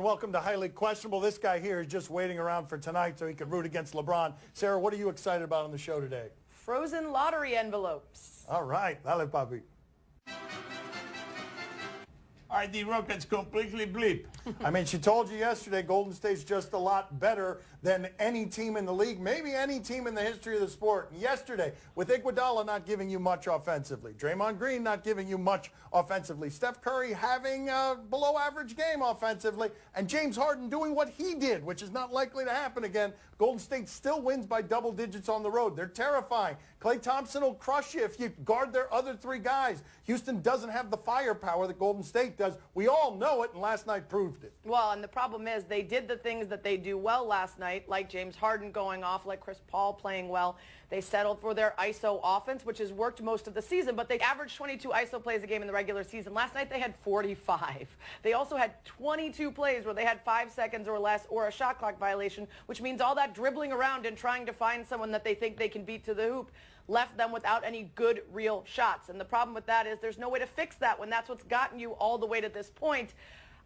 and welcome to Highly Questionable. This guy here is just waiting around for tonight so he could root against LeBron. Sarah, what are you excited about on the show today? Frozen lottery envelopes. All right, dale, papi. Are the Rockets completely bleep? I mean, she told you yesterday Golden State's just a lot better than any team in the league, maybe any team in the history of the sport. And yesterday, with Iguodala not giving you much offensively, Draymond Green not giving you much offensively, Steph Curry having a below-average game offensively, and James Harden doing what he did, which is not likely to happen again, Golden State still wins by double digits on the road. They're terrifying. Klay Thompson will crush you if you guard their other three guys. Houston doesn't have the firepower that Golden State does. We all know it, and last night proved it. Well, and the problem is they did the things that they do well last night, like James Harden going off, like Chris Paul playing well. They settled for their ISO offense, which has worked most of the season, but they averaged 22 ISO plays a game in the regular season. Last night they had 45. They also had 22 plays where they had 5 seconds or less or a shot clock violation, which means all that dribbling around and trying to find someone that they think they can beat to the hoop left them without any good, real shots. And the problem with that is there's no way to fix that when that's what's gotten you all the way to this point.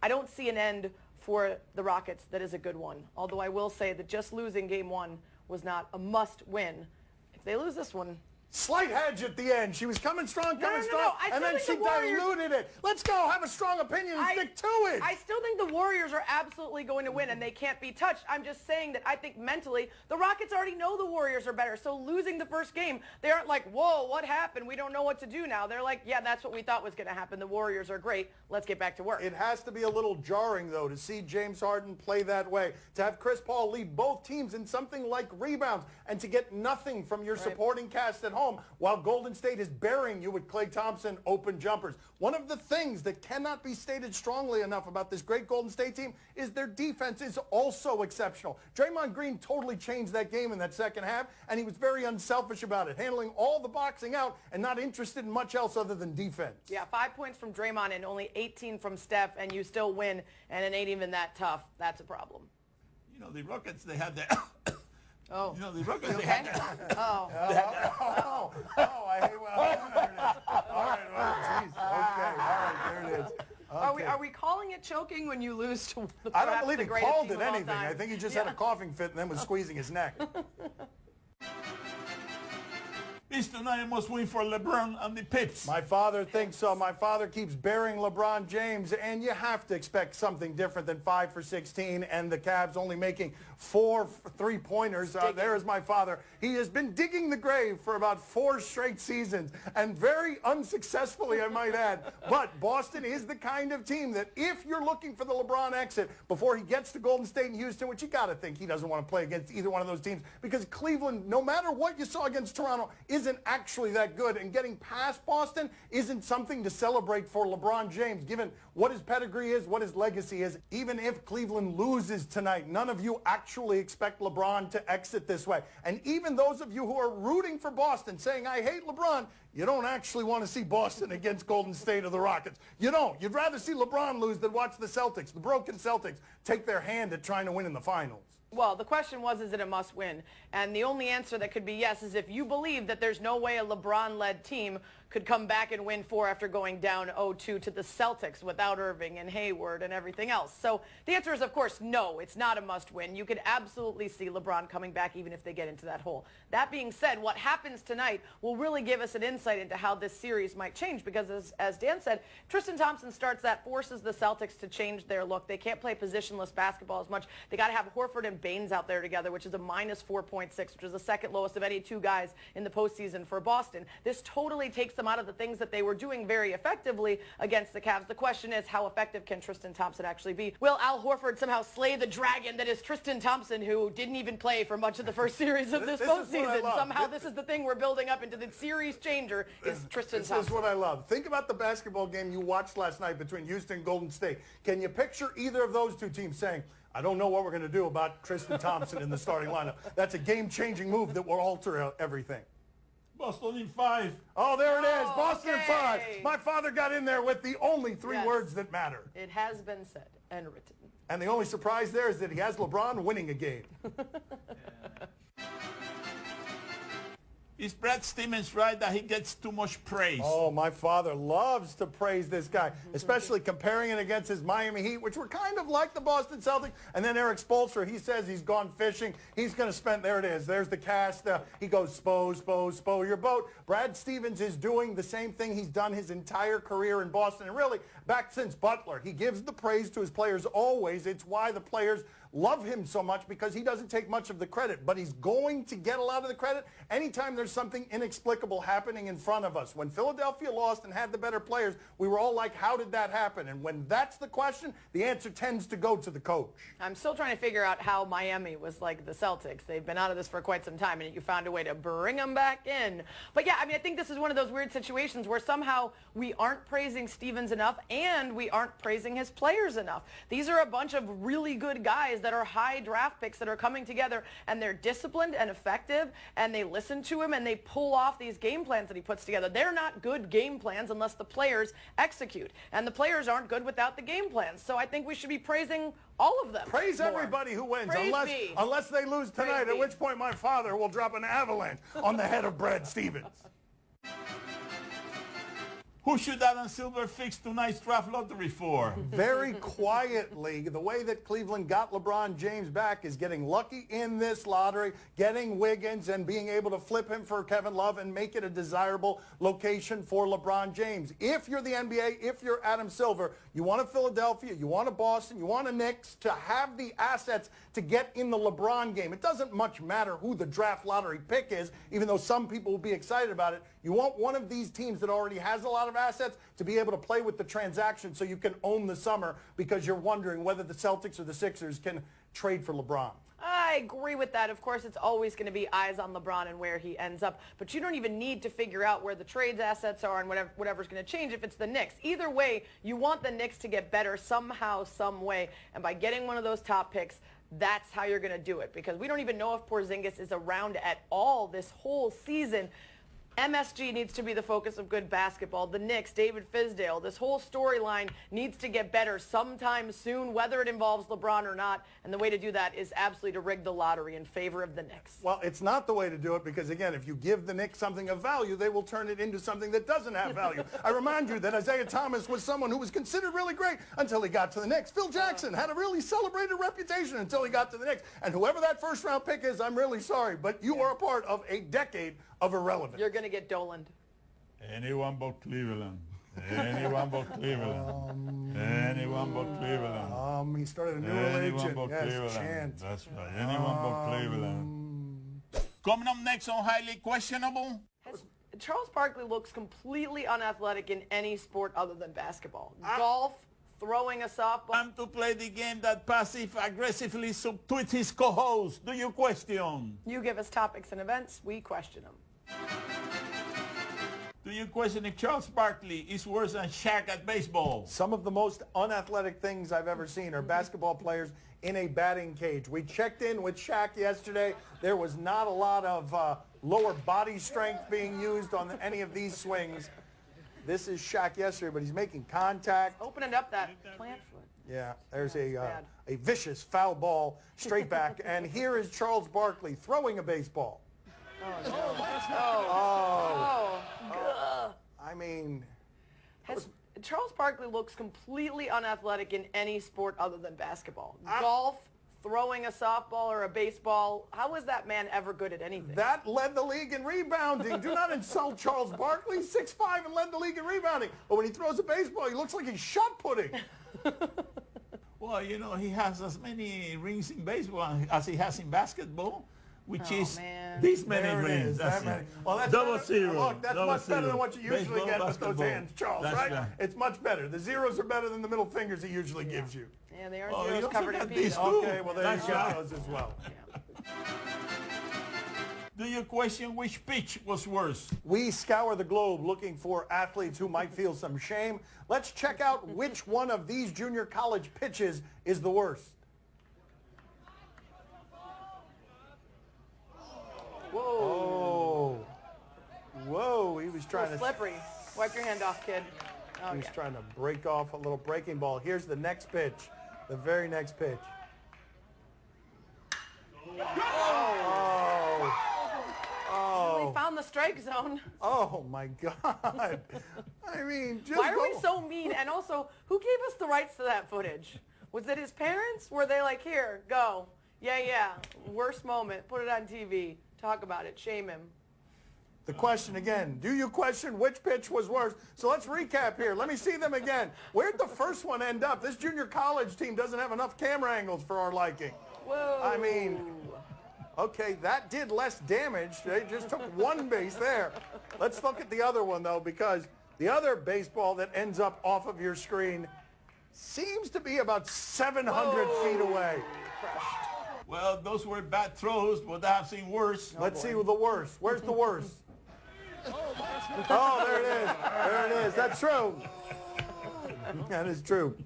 I don't see an end for the Rockets that is a good one, although I will say that just losing game one was not a must-win. If they lose this one... Slight hedge at the end. She was coming strong, No. and then she diluted it. Let's go. Have a strong opinion and stick to it. I still think the Warriors are absolutely going to win, and they can't be touched. I'm just saying that I think mentally the Rockets already know the Warriors are better. So losing the first game, they aren't like, whoa, what happened? We don't know what to do now. They're like, yeah, that's what we thought was going to happen. The Warriors are great. Let's get back to work. It has to be a little jarring, though, to see James Harden play that way, to have Chris Paul lead both teams in something like rebounds, and to get nothing from your supporting cast at home while Golden State is burying you with Klay Thompson open jumpers. One of the things that cannot be stated strongly enough about this great Golden State team is their defense is also exceptional. Draymond Green totally changed that game in that second half, and he was very unselfish about it, handling all the boxing out and not interested in much else other than defense. Yeah, 5 points from Draymond and only 18 from Steph, and you still win, and it ain't even that tough. That's a problem. You know, the Rockets, they had the... Oh. You know, the Rockets, they had the... I hate there it is. All right, well, geez. Okay, all right, there it is. Okay. Are we calling it choking when you lose to the I don't believe he called it team of all anything. time? I think he just had a coughing fit and then was squeezing his neck. Is tonight a must win for LeBron and the Pips? My father thinks so. My father keeps burying LeBron James, and you have to expect something different than 5 for 16 and the Cavs only making 4 three-pointers. There is my father. He has been digging the grave for about 4 straight seasons, and very unsuccessfully, I might add. But Boston is the kind of team that if you're looking for the LeBron exit before he gets to Golden State and Houston, which you got to think he doesn't want to play against either one of those teams, because Cleveland, no matter what you saw against Toronto, isn't actually that good, and getting past Boston isn't something to celebrate for LeBron James, given what his pedigree is, what his legacy is. Even if Cleveland loses tonight, none of you actually expect LeBron to exit this way. And even those of you who are rooting for Boston, saying, I hate LeBron, you don't actually want to see Boston against Golden State or the Rockets. You don't. You'd rather see LeBron lose than watch the Celtics, the broken Celtics, take their hand at trying to win in the finals. Well, the question was, is it a must-win? And the only answer that could be yes is if you believe that there's no way a LeBron-led team could come back and win 4 after going down 0-2 to the Celtics without Irving and Hayward and everything else. So the answer is, of course, no, it's not a must-win. You could absolutely see LeBron coming back even if they get into that hole. That being said, what happens tonight will really give us an insight into how this series might change because, as Dan said, Tristan Thompson starts that forces the Celtics to change their look. They can't play positionless basketball as much. They got to have Horford and Baines out there together, which is a minus 4.6, which is the second lowest of any 2 guys in the postseason for Boston. This totally takes them out of the things that they were doing very effectively against the Cavs. The question is, how effective can Tristan Thompson actually be? Will Al Horford somehow slay the dragon that is Tristan Thompson, who didn't even play for much of the first series of this postseason? Somehow this is the thing we're building up into the series changer is Tristan Thompson. This is what I love. Think about the basketball game you watched last night between Houston and Golden State. Can you picture either of those two teams saying, I don't know what we're going to do about Tristan Thompson in the starting lineup. That's a game-changing move that will alter everything. Boston in 5. Oh, there it is. Boston in 5. Okay. My father got in there with the only 3 words that matter. It has been said and written. And the only surprise there is that he has LeBron winning a game. Is Brad Stevens right that he gets too much praise? Oh, my father loves to praise this guy, especially comparing it against his Miami Heat, which were kind of like the Boston Celtics. And then Eric Spoelstra, he says he's gone fishing. He's going to spend, there it is, there's the cast. He goes, spow your boat. Brad Stevens is doing the same thing he's done his entire career in Boston. And really, back since Butler, he gives the praise to his players always. It's why the players love him so much, because he doesn't take much of the credit, but he's going to get a lot of the credit anytime there's something inexplicable happening in front of us. When Philadelphia lost and had the better players, we were all like, how did that happen? And when that's the question, the answer tends to go to the coach. I'm still trying to figure out how Miami was like the Celtics. They've been out of this for quite some time, and you found a way to bring them back in. But yeah, I mean, I think this is one of those weird situations where somehow we aren't praising Stevens enough and we aren't praising his players enough. These are a bunch of really good guys that are high draft picks that are coming together, and they're disciplined and effective, and they listen to him, and they pull off these game plans that he puts together. They're not good game plans unless the players execute, and the players aren't good without the game plans. So I think we should be praising all of them. Praise more. everybody who wins, Praise unless they lose tonight, at which point my father will drop an avalanche on the head of Brad Stevens. Who should Adam Silver fix tonight's draft lottery for? Very quietly, the way that Cleveland got LeBron James back is getting lucky in this lottery, getting Wiggins and being able to flip him for Kevin Love and make it a desirable location for LeBron James. If you're the NBA, if you're Adam Silver, you want a Philadelphia, you want a Boston, you want a Knicks to have the assets to get in the LeBron game. It doesn't much matter who the draft lottery pick is, even though some people will be excited about it. You want one of these teams that already has a lot of assets to be able to play with the transaction so you can own the summer, because you're wondering whether the Celtics or the Sixers can trade for LeBron. I agree with that. Of course, it's always going to be eyes on LeBron and where he ends up. But you don't even need to figure out where the trades assets are and whatever's going to change if it's the Knicks. Either way, you want the Knicks to get better somehow, some way. And by getting one of those top picks, that's how you're going to do it. Because we don't even know if Porzingis is around at all this whole season. MSG needs to be the focus of good basketball. The Knicks, David Fizdale, this whole storyline needs to get better sometime soon, whether it involves LeBron or not. And the way to do that is absolutely to rig the lottery in favor of the Knicks. Well, it's not the way to do it, because, again, if you give the Knicks something of value, they will turn it into something that doesn't have value. I remind you that Isaiah Thomas was someone who was considered really great until he got to the Knicks. Phil Jackson had a really celebrated reputation until he got to the Knicks. And whoever that first-round pick is, I'm really sorry, but you are a part of a decade of irrelevance. You're going to get Dolan. Anyone but Cleveland. Anyone but Cleveland. Anyone but Cleveland. He started a new Anyone religion. but Yes, Cleveland. chant. That's right. Anyone but Cleveland. Coming up next on Highly Questionable. Charles Barkley looks completely unathletic in any sport other than basketball. Golf, throwing a softball. Time to play the game that passive-aggressively subtweets his co-host. Do you question? You give us topics and events, we question them. Do you question if Charles Barkley is worse than Shaq at baseball? Some of the most unathletic things I've ever seen are basketball players in a batting cage. We checked in with Shaq yesterday. There was not a lot of lower body strength being used on any of these swings. This is Shaq yesterday, but he's making contact. Opening up that plant foot. Yeah, there's a vicious foul ball straight back. And here is Charles Barkley throwing a baseball. Oh, no. I mean... Charles Barkley looks completely unathletic in any sport other than basketball. Golf, throwing a softball or a baseball. How was that man ever good at anything? That led the league in rebounding. Do not insult Charles Barkley. 6'5" and led the league in rebounding. But when he throws a baseball, he looks like he's shot putting. Well, you know, he has as many rings in baseball as he has in basketball, which is this many rings. That's many. Well, that's double better. zero. Look, that's double much better zero. than what you usually Baseball, get with those basketball. hands, Charles, That's right? It's much better. The zeros are better than the middle fingers he usually gives you. Yeah, they are Oh, zeros you covered also in got these peas. too. Okay, well, there you go. Those as well. Do you question which pitch was worse? We scour the globe looking for athletes who might feel some shame. Let's check out which one of these junior college pitches is the worst. Whoa. Whoa, he was trying to... Slippery. Wipe your hand off, kid. Oh, He was trying to break off a little breaking ball. Here's the next pitch, the very next pitch. Oh, He found the strike zone. Oh, my God. I mean, just why are we so mean? And also, who gave us the rights to that footage? Was it his parents? Were they like, here, go. Yeah. Worst moment. Put it on TV. Talk about it. Shame him. The question again, do you question which pitch was worse? So let's recap here. Let me see them again. Where'd the first one end up? This junior college team doesn't have enough camera angles for our liking. Whoa. I mean, okay, that did less damage. They just took one base there. Let's look at the other one, though, because the other baseball that ends up off of your screen seems to be about 700 feet away. Well, those were bad throws, but I've seen worse. Let's see the worst. Where's the worst? Oh, there it is. There it is. That's true. That is true.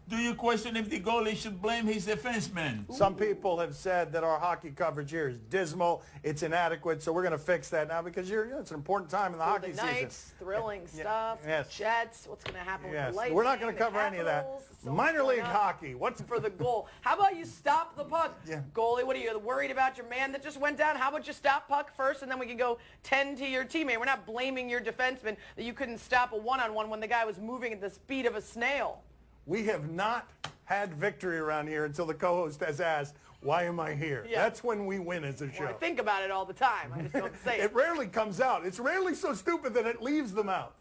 Do you question if the goalie should blame his defenseman? Some people have said that our hockey coverage here is dismal. It's inadequate, so we're going to fix that now because it's an important time in the hockey season. Nights, thrilling stuff, yes. Jets, what's going to happen with the Lightning. We're not going to cover any of that. So Minor league hockey. What's for the goal? How about you stop the puck? Yeah. Goalie, what are you worried about your man that just went down? How about you stop puck first and then we can go 10 to your teammate? We're not blaming your defenseman that you couldn't stop a one-on-one when the guy was moving at the speed of a snail. We have not had victory around here until the co-host has asked, why am I here? Yeah. That's when we win as a show. Well, I think about it all the time. I just don't say it. It rarely comes out. It's rarely so stupid that it leaves the mouth.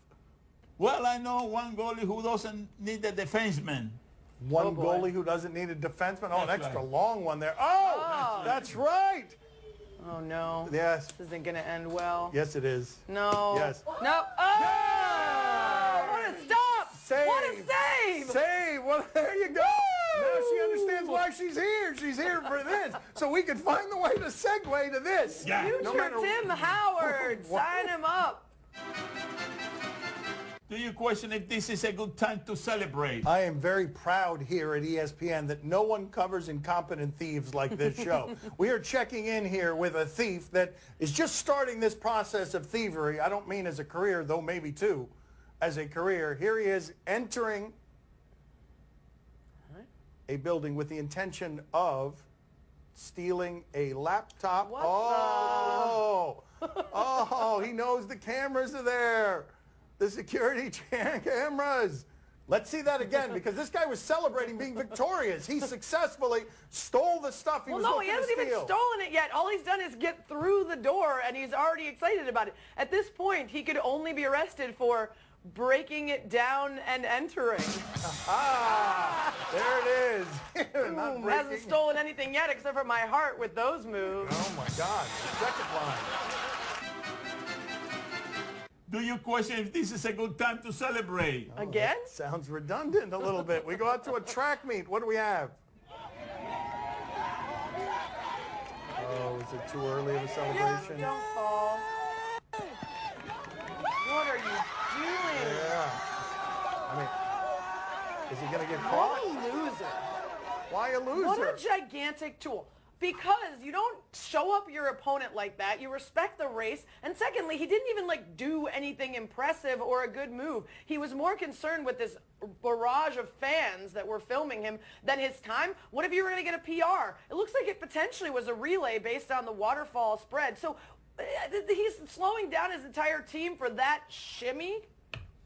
Well, I know one goalie who doesn't need a defenseman. One goalie who doesn't need a defenseman. Oh, an That's extra right. long one there. Oh, that's right. Oh, no. Yes. This isn't going to end well. Yes, it is. No. Yes. No. Oh! What a stop! Save. What a save! Save. Well, there you go. Now she understands why she's here. She's here for this. So we can find the way to segue to this. Yeah. Future Tim Howard. Sign him up. Do you question if this is a good time to celebrate? I am very proud here at ESPN that no one covers incompetent thieves like this show. We are checking in here with a thief that is just starting this process of thievery. I don't mean as a career, though maybe too, as a career. Here he is entering a building with the intention of stealing a laptop. What Oh, he knows the cameras are there. The security cameras. Let's see that again because this guy was celebrating being victorious. He successfully stole the stuff he was looking to steal. Well, no, he hasn't even stolen it yet. All he's done is get through the door, and he's already excited about it. At this point, he could only be arrested for breaking it down and entering. Ah, there it is. Not Hasn't stolen anything yet except for my heart with those moves. Oh, my God. Second line. Do you question if this is a good time to celebrate? Again? Sounds redundant a little bit. We go out to a track meet. What do we have? Oh, is it too early of a celebration? Don't fall. What are you doing? Yeah. I mean, is he going to get caught? What a loser. Why a loser? What a gigantic tool. Because you don't show up your opponent like that. You respect the race. And secondly, he didn't even do anything impressive or a good move. He was more concerned with this barrage of fans that were filming him than his time. What if you were going to get a PR? It looks like it potentially was a relay based on the waterfall spread. So he's slowing down his entire team for that shimmy.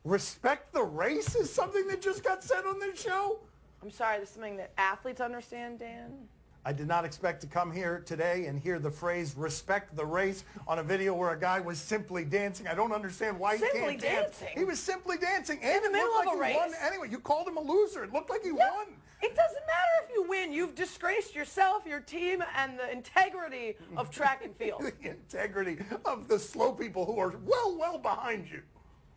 Respect the race is something that just got said on this show? I'm sorry, this is something that athletes understand, Dan. I did not expect to come here today and hear the phrase respect the race on a video where a guy was simply dancing. I don't understand why he can't dance. He was simply dancing. And the it middle looked of like a he won race? anyway. You called him a loser. It looked like he won. It doesn't matter if you win. You've disgraced yourself, your team, and the integrity of track and field. The integrity of the slow people who are well behind you.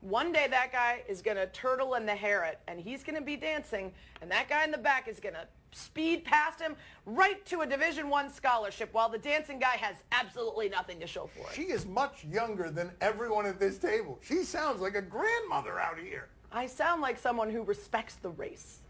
One day that guy is going to turtle in the Harriet, and he's going to be dancing, and that guy in the back is going to speed past him right to a Division I scholarship while the dancing guy has absolutely nothing to show for it. She is much younger than everyone at this table. She sounds like a grandmother out here. I sound like someone who respects the race.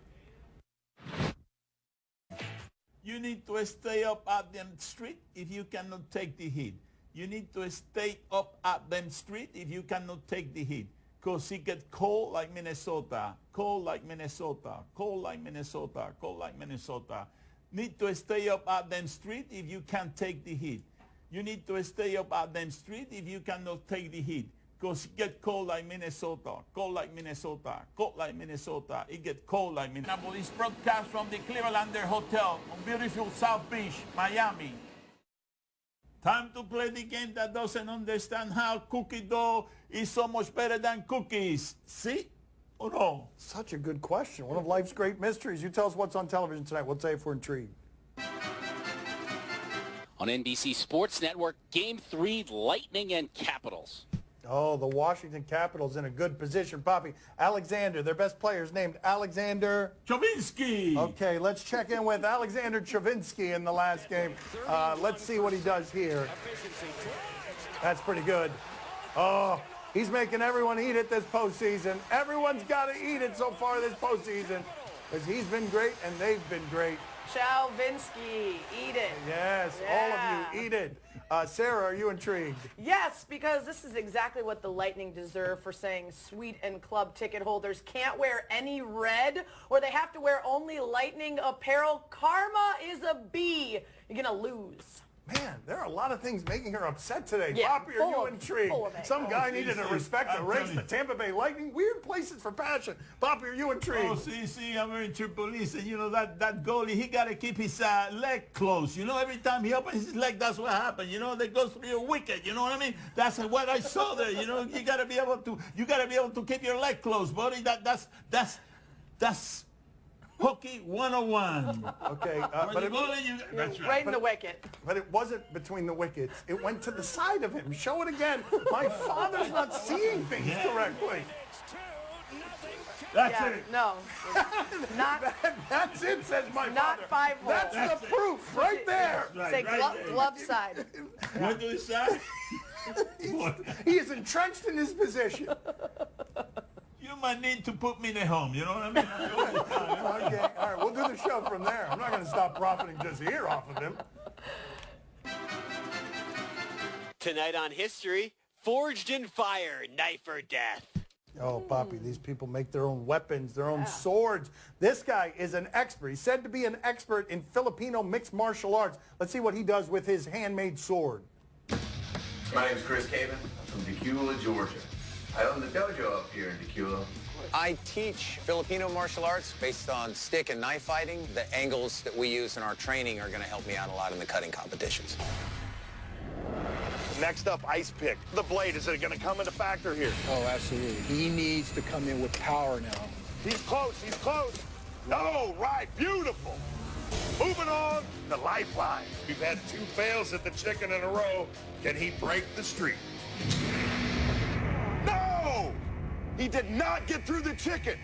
You need to stay up at them street if you cannot take the heat. You need to stay up at them street if you cannot take the heat. Because it gets cold like Minnesota, cold like Minnesota, cold like Minnesota, cold like Minnesota. Need to stay up at them street if you can't take the heat. You need to stay up at them street if you cannot take the heat. Because it get cold like Minnesota, cold like Minnesota, cold like Minnesota. It get cold like Minnesota. It's broadcast from the Clevelander Hotel on beautiful South Beach, Miami. Time to play the game that doesn't understand how cookie dough is so much better than cookies. See or no? Such a good question. One of life's great mysteries. You tell us what's on television tonight. We'll say if we're intrigued. On NBC Sports Network, Game 3, Lightning and Capitals. Oh, the Washington Capitals in a good position. Poppy, Alexander, their best player is named Alexander Chavinsky. Okay, let's check in with Alexander Chavinsky in the last game. Let's see what he does here. That's pretty good. Oh, he's making everyone eat it this postseason. Everyone's got to eat it so far this postseason because he's been great and they've been great. Chalvinsky, eat it. Yes, Yeah. all of you, eat it. Sarah, are you intrigued? Yes, because this is exactly what the Lightning deserve for saying suite and club ticket holders can't wear any red or they have to wear only Lightning apparel. Karma is a B. You're going to lose. Man, there are a lot of things making her upset today. Yeah, Poppy, are you intrigued? full of it. Some guy see, needed to see, respect the I'm race. telling The you. Tampa Bay Lightning, weird places for passion. Poppy, are you intrigued? Oh, see, I'm very Tripolice, and you know that goalie, he got to keep his leg closed. You know, every time he opens his leg, that's what happens. You know, that goes through your wicket. You know what I mean? That's what I saw there. You know, you got to be able to keep your leg closed, buddy. That's hockey 101. Okay, But that's Right in the wicket. But it wasn't between the wickets. It went to the side of him. Show it again. My father's not seeing things correctly. That's Yeah, it. no. Not, That's it, says my not father. 5 holes. That's the proof right there. Right, Say right there. glove side. What do you say? He is entrenched in his position. You might need to put me in a home. You know what I mean? Okay, all right, we'll do the show from there. I'm not going to stop profiting just here off of him. Tonight on History, Forged in Fire, Knife or Death. Oh, Poppy, these people make their own weapons, their own swords. This guy is an expert. He's said to be an expert in Filipino mixed martial arts. Let's see what he does with his handmade sword. My name's Chris Caven. I'm from Decula, Georgia. I own the dojo up here in Decula. I teach Filipino martial arts based on stick and knife fighting. The angles that we use in our training are going to help me out a lot in the cutting competitions. Next up, Ice Pick. The blade, is it going to come into factor here? Oh, absolutely. He needs to come in with power now. He's close, he's close. No, right, beautiful. Moving on, the lifeline. We've had 2 fails at the chicken in a row. Can he break the streak? No! He did not get through the chicken.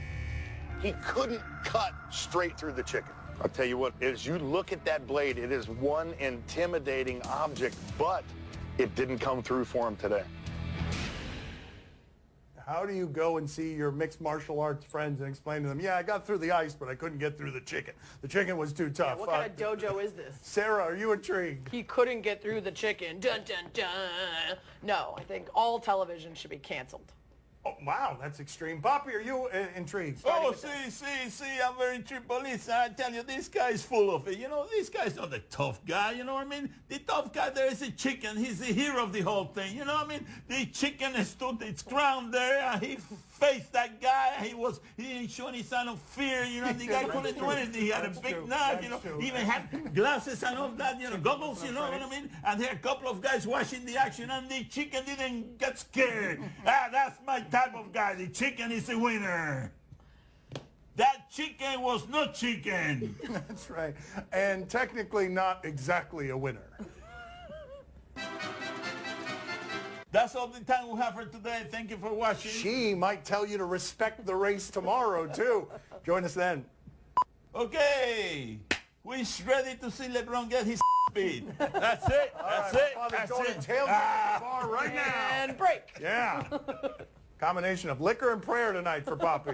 He couldn't cut straight through the chicken. I'll tell you what, as you look at that blade, it is one intimidating object, but it didn't come through for him today. How do you go and see your mixed martial arts friends and explain to them, yeah, I got through the ice, but I couldn't get through the chicken. The chicken was too tough. What kind of dojo is this? Sarah, are you intrigued? He couldn't get through the chicken. Dun, dun, dun. No, I think all television should be canceled. Oh, wow, that's extreme. Poppy, are you intrigued? Oh, see, I'm very Tripolice. I tell you, this guy is full of it. You know, this guy's not a tough guy, you know what I mean? The tough guy there is a chicken. He's the hero of the whole thing, you know what I mean? The chicken stood its ground there, and he faced that guy. He didn't show any sign of fear, you know, the guy couldn't do anything. He had a big knife, you know, he even had glasses and all that, you know, goggles, you know what I mean? And there are a couple of guys watching the action, and the chicken didn't get scared. That's my type of guy. The chicken is a winner. That chicken was not chicken. That's right. And technically not exactly a winner. That's all the time we have for today. Thank you for watching. She might tell you to respect the race tomorrow, too. Join us then. Okay. We're ready to see LeBron get his speed. That's it. That's it. Father's That's going it. to tailgate at the bar right now. And break. Yeah. Combination of liquor and prayer tonight for Poppy.